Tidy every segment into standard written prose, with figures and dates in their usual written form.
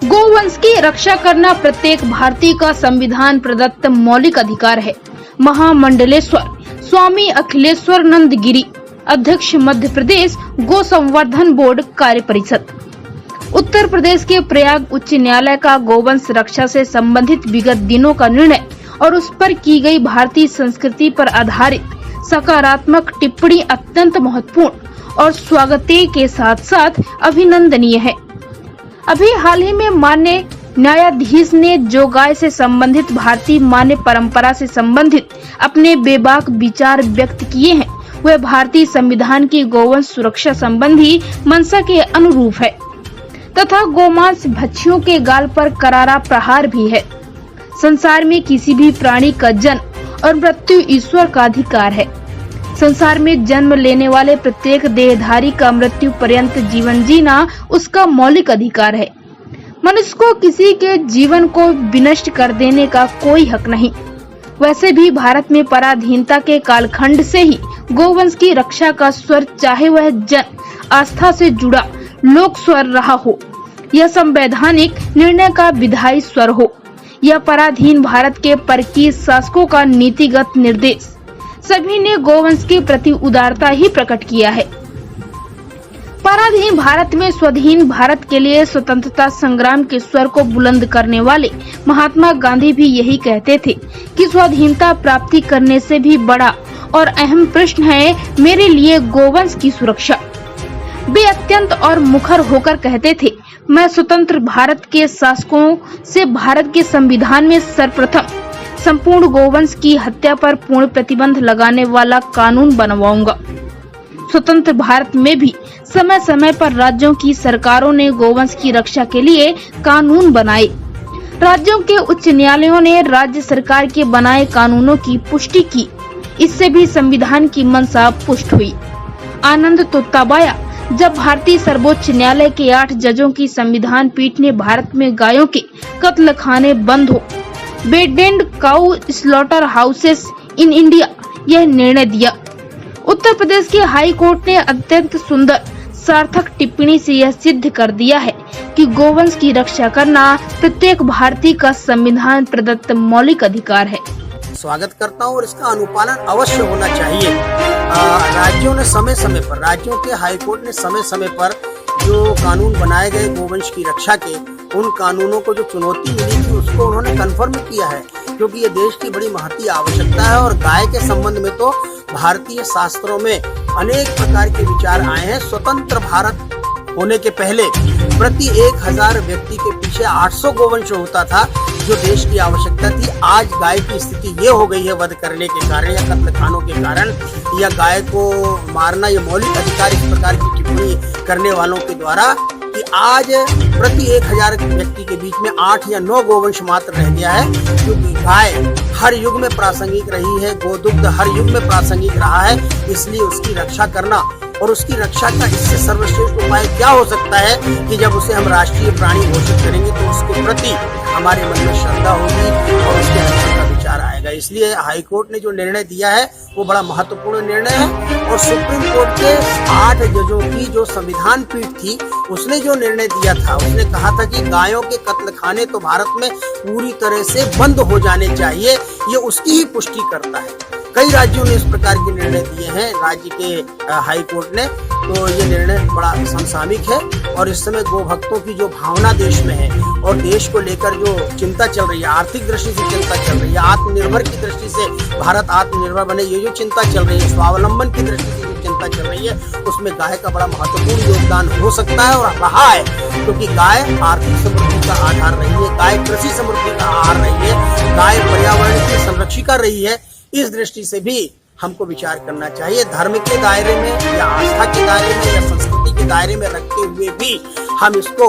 गोवंश की रक्षा करना प्रत्येक भारतीय का संविधान प्रदत्त मौलिक अधिकार है। महामंडलेश्वर स्वामी अखिलेश्वरानंद गिरी, अध्यक्ष मध्य प्रदेश गो संवर्धन बोर्ड कार्य परिषद। उत्तर प्रदेश के प्रयाग उच्च न्यायालय का गोवंश रक्षा से संबंधित विगत दिनों का निर्णय और उस पर की गई भारतीय संस्कृति पर आधारित सकारात्मक टिप्पणी अत्यंत महत्वपूर्ण और स्वागतीय के साथ साथ अभिनंदनीय है। अभी हाल ही में माननीय न्यायाधीश ने जो गाय से संबंधित भारतीय मान्य परंपरा से संबंधित अपने बेबाक विचार व्यक्त किए हैं, वह भारतीय संविधान की गोवंश सुरक्षा संबंधी मंशा के अनुरूप है तथा गोमांस भक्षियों के गाल पर करारा प्रहार भी है। संसार में किसी भी प्राणी का जन्म और मृत्यु ईश्वर का अधिकार है। संसार में जन्म लेने वाले प्रत्येक देहधारी का मृत्यु पर्यंत जीवन जीना उसका मौलिक अधिकार है। मनुष्य को किसी के जीवन को विनष्ट कर देने का कोई हक नहीं। वैसे भी भारत में पराधीनता के कालखंड से ही गोवंश की रक्षा का स्वर, चाहे वह जन आस्था से जुड़ा लोक स्वर रहा हो या संवैधानिक निर्णय का विधायी स्वर हो या पराधीन भारत के परकीय शासकों का नीतिगत निर्देश, सभी ने गोवंश के प्रति उदारता ही प्रकट किया है। पराधीन भारत में स्वाधीन भारत के लिए स्वतंत्रता संग्राम के स्वर को बुलंद करने वाले महात्मा गांधी भी यही कहते थे कि स्वाधीनता प्राप्ति करने से भी बड़ा और अहम प्रश्न है मेरे लिए गोवंश की सुरक्षा। वे अत्यंत और मुखर होकर कहते थे, मैं स्वतंत्र भारत के शासकों से भारत के संविधान में सर्वप्रथम संपूर्ण गोवंश की हत्या पर पूर्ण प्रतिबंध लगाने वाला कानून बनवाऊंगा। स्वतंत्र भारत में भी समय समय पर राज्यों की सरकारों ने गोवंश की रक्षा के लिए कानून बनाए। राज्यों के उच्च न्यायालयों ने राज्य सरकार के बनाए कानूनों की पुष्टि की। इससे भी संविधान की मंशा पुष्ट हुई। आनंद तो तब आया जब भारतीय सर्वोच्च न्यायालय के 8 जजों की संविधान पीठ ने भारत में गायों के कत्ल खाने बंद हो, bed and cow slaughter houses in India, यह निर्णय दिया। उत्तर प्रदेश के हाई कोर्ट ने अत्यंत सुंदर सार्थक टिप्पणी से यह सिद्ध कर दिया है कि गोवंश की रक्षा करना प्रत्येक भारतीय का संविधान प्रदत्त मौलिक अधिकार है। स्वागत करता हूँ और इसका अनुपालन अवश्य होना चाहिए। राज्यों ने समय समय पर, राज्यों के हाई कोर्ट ने समय समय पर जो कानून बनाए गए गोवंश की रक्षा के, उन कानूनों को जो चुनौती मिली थी उसको उन्होंने कन्फर्म किया है, क्योंकि ये देश की बड़ी महती आवश्यकता है। और गाय के संबंध में तो भारतीय शास्त्रों में अनेक प्रकार के विचार आए हैं। स्वतंत्र भारत होने के पहले प्रति 1000 व्यक्ति के पीछे 800 गोवंश होता था, जो देश की आवश्यकता थी। आज गाय की स्थिति ये हो गई है वध करने के कारण या कत्ल खानों के कारण, या गाय को मारना ये मौलिक अधिकार, इस प्रकार की टिप्पणी करने वालों के द्वारा, कि आज प्रति 1000 व्यक्ति के बीच में 8 या 9 गोवंश मात्र रह गया है। क्योंकि गाय हर युग में प्रासंगिक रही है, गोदुग्ध हर युग में प्रासंगिक रहा है, इसलिए उसकी रक्षा करना और उसकी रक्षा का इससे सर्वश्रेष्ठ उपाय क्या हो सकता है कि जब उसे हम राष्ट्रीय प्राणी घोषित करेंगे तो उसके प्रति हमारे मन में श्रद्धा होगी और उसके रक्षा का विचार आएगा। इसलिए हाई कोर्ट ने जो निर्णय दिया है वो बड़ा महत्वपूर्ण निर्णय है। और सुप्रीम कोर्ट के 8 जजों की जो संविधान पीठ थी, उसने जो निर्णय दिया था, उसने कहा था कि गायों के कत्ल खाने तो भारत में पूरी तरह से बंद हो जाने चाहिए। ये उसकी ही पुष्टि करता है। कई राज्यों ने इस प्रकार के निर्णय दिए हैं राज्य के हाई कोर्ट ने, तो ये निर्णय बड़ा समसामयिक है। और इस समय गो भक्तों की जो भावना देश में है और देश को लेकर जो चिंता चल रही है, आर्थिक दृष्टि से चिंता चल रही है, आत्मनिर्भर की दृष्टि से भारत आत्मनिर्भर बने, ये जो चिंता चल रही है, स्वावलंबन की दृष्टि से जो चिंता चल रही है, उसमें गाय का बड़ा महत्वपूर्ण योगदान हो सकता है और रहा है। क्योंकि गाय आर्थिक समृद्धि का आधार रही है, गाय कृषि समृद्धि का आधार रही है, गाय पर्यावरण की संरक्षिका रही है। इस दृष्टि से भी हमको विचार करना चाहिए। धर्म के दायरे में या आस्था के दायरे में या संस्कृति के दायरे में रखते हुए भी हम इसको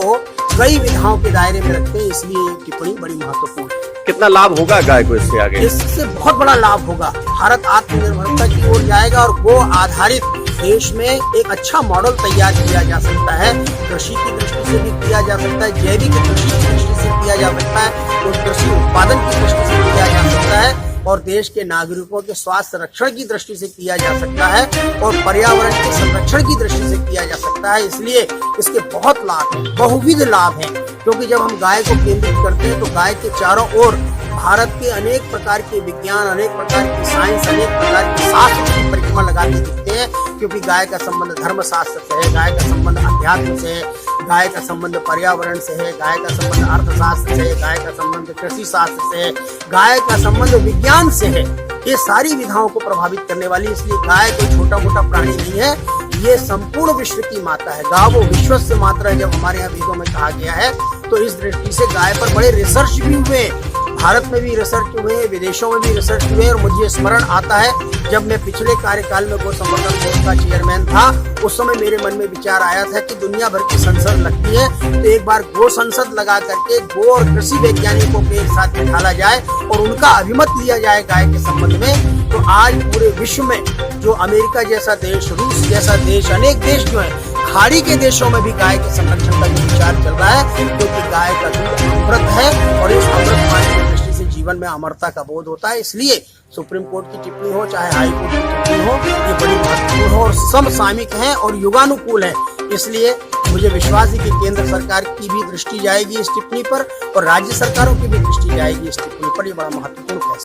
कई विधाओं के दायरे में रखते हैं, इसलिए टिप्पणी बड़ी महत्वपूर्ण है। कितना लाभ होगा गाय को इससे आगे? इससे बहुत बड़ा लाभ होगा। भारत आत्मनिर्भरता की ओर जाएगा और गो आधारित देश में एक अच्छा मॉडल तैयार किया जा सकता है। कृषि की दृष्टि से भी किया जा सकता है, जैविक कृषि की दृष्टि से किया जा सकता है, और कृषि उत्पादन की दृष्टि से किया जा सकता है, और देश के नागरिकों के स्वास्थ्य रक्षण की दृष्टि से किया जा सकता है, और पर्यावरण के संरक्षण की दृष्टि से किया जा सकता है। इसलिए इसके बहुत लाभ हैं, बहुविध लाभ हैं। क्योंकि जब हम गाय को केंद्रित करते हैं तो गाय के चारों ओर भारत के अनेक प्रकार के विज्ञान, अनेक प्रकार की साइंस, अनेक प्रकार के शास्त्र की परिक्रमा लगाते दिखते हैं, क्योंकि गाय का संबंध धर्म शास्त्र से है, गाय का संबंध अध्यात्म से है, गाय का संबंध पर्यावरण से है, गाय का संबंध अर्थशास्त्र से है, गाय का संबंध कृषि शास्त्र से है, गाय का संबंध विज्ञान से है। ये सारी विधाओं को प्रभावित करने वाली, इसलिए गाय कोई छोटा मोटा प्राणी नहीं है, ये संपूर्ण विश्व की माता है। गावो विश्वस्य मातरः जब हमारे यहाँ वेदों में कहा गया है, तो इस दृष्टि से गाय पर बड़े रिसर्च भी हुए, भारत में भी रिसर्च हुए, विदेशों में भी रिसर्च हुए। और मुझे स्मरण आता है जब मैं पिछले कार्यकाल में गो संवर्धन बोर्ड का चेयरमैन था, उस समय मेरे मन में विचार आया था कि दुनिया भर की संसद लगती है, तो एक बार गो संसद लगा करके गो और कृषि वैज्ञानिकों को एक साथ निकाला जाए और उनका अभिमत लिया जाए गाय के संबंध में। तो आज पूरे विश्व में जो अमेरिका जैसा देश, रूस जैसा देश, अनेक देश जो है, खाड़ी के देशों में भी गाय के संरक्षण का विचार चल रहा है, क्योंकि गाय का दूध अमृत है और इस अमृत पानी की दृष्टि से जीवन में अमरता का बोध होता है। इसलिए सुप्रीम कोर्ट की टिप्पणी हो चाहे हाई कोर्ट की टिप्पणी हो, ये बड़ी महत्वपूर्ण हो और समसामयिक है और युगानुकूल है। इसलिए मुझे विश्वास है कि केंद्र सरकार की भी दृष्टि जाएगी इस टिप्पणी पर और राज्य सरकारों की भी दृष्टि जाएगी इस टिप्पणी पर। ये बड़ा महत्वपूर्ण फैसला